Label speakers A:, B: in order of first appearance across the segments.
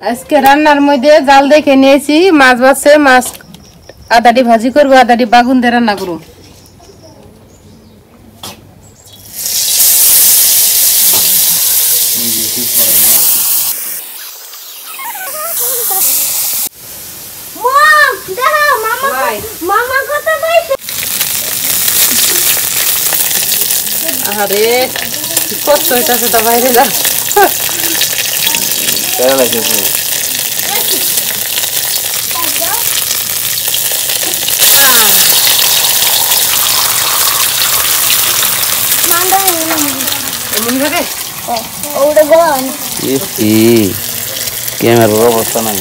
A: আজকে রান্নার মধ্যে জাল দেখে নিয়েছি, মাছ বাছে, মাছ আদাটি ভাজি করবো, আদাটি বাগুন দিয়ে রান্না করবো। আরে কষ্ট হইতাছে তো বাইরে যা
B: ক্যামেরার অবস্থা নাই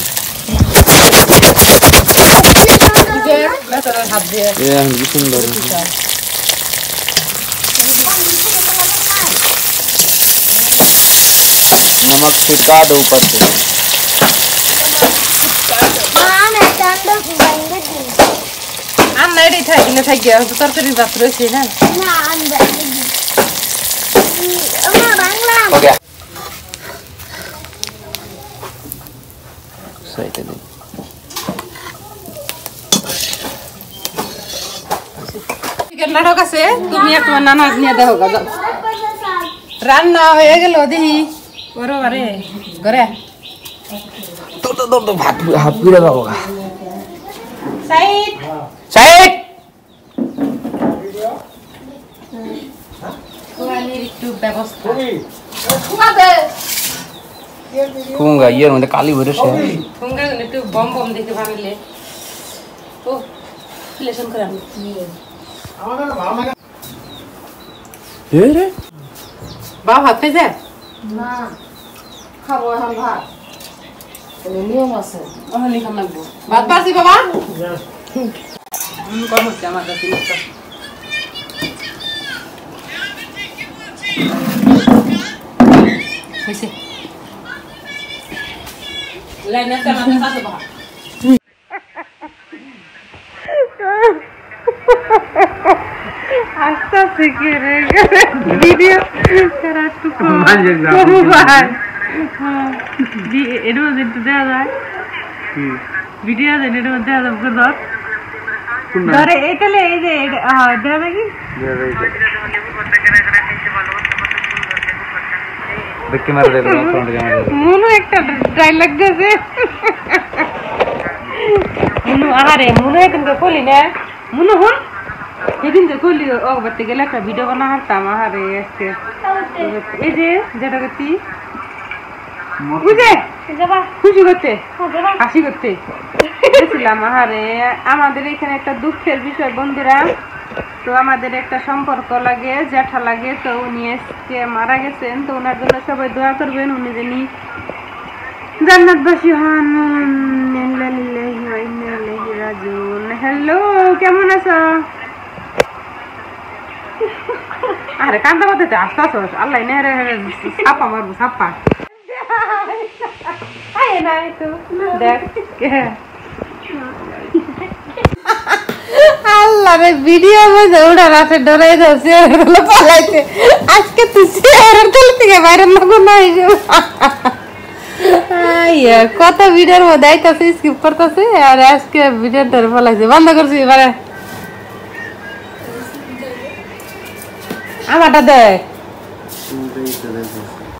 B: কি সুন্দর नमक छिड़का दो ऊपर से
A: नहीं था कि थक गया तो तरकारी बात रही ना
B: हो गया सही दे
A: कितना ढोका से तुम ये तो नाना नहीं दे होगा रान्ना হয়ে গেল দেখি ওরে আরে ঘরে
B: तो भात हाथ पीड़ा होगा
A: সাইদ
B: साइड
A: কোয়ালির একটু ব্যবস্থা খুমাবে
B: खूंगा ये मतलब काली भरे से
A: খুঙ্গা একটু বম বম দেখে বানাইলে ও লেসন করে আমি
B: ए रे
A: বাবা ভাত খাইছে না খাবো এখন ভাত নিয়ম আছে ওখানে খাম লাগবো ভাত পারছি বাবা কম হচ্ছে আমার কাছে হয়েছে লাইন একটা মাথা কাছে বাবা আস্তে থেকে রে ভিডিও করা টুকু ভাই হ্যাঁ এর মধ্যে একটু দেওয়া যায় ভিডিও আছে এর মধ্যে দেওয়া যাবে ধরে এইটালে এই যে দেওয়া যায় কি
B: দেখে মার দে ফ্রন্ট ক্যামেরা
A: মুনু একটা ডায়লগ দিয়েছে মুনু আরে মুনু এখানকে কলি না মুনু হুন সেদিন যে কলি ও বাড়তে গেলে একটা ভিডিও বানা হারতাম আরে আজকে এই যে যেটা করতি বুঝে খুশি করতে হাসি করতে গেছিলাম আরে আমাদের এখানে একটা দুঃখের বিষয় বন্ধুরা তো আমাদের একটা সম্পর্ক লাগে জ্যাঠা লাগে তো উনি আজকে মারা গেছেন তো ওনার জন্য সবাই দোয়া করবেন উনি যিনি জান্নাতবাসী হন হ্যালো কেমন আছো আরে কান্দা বাতাতে আস্তে আছো আল্লাহ নেহরে ছাপা মারবো ছাপা দেখ আল্লাহ রে ভিডিও মধ্যে ওটা রাতে ডরাই যাচ্ছে পালাইতে আজকে তুই চেয়ারের তল থেকে বাইরে নগর নাই কত ভিডিওর মধ্যে আইতাছে স্কিপ করতেছে আর আজকে ভিডিও ধরে পালাইছে বন্ধ করছি এবারে আমারটা দেখ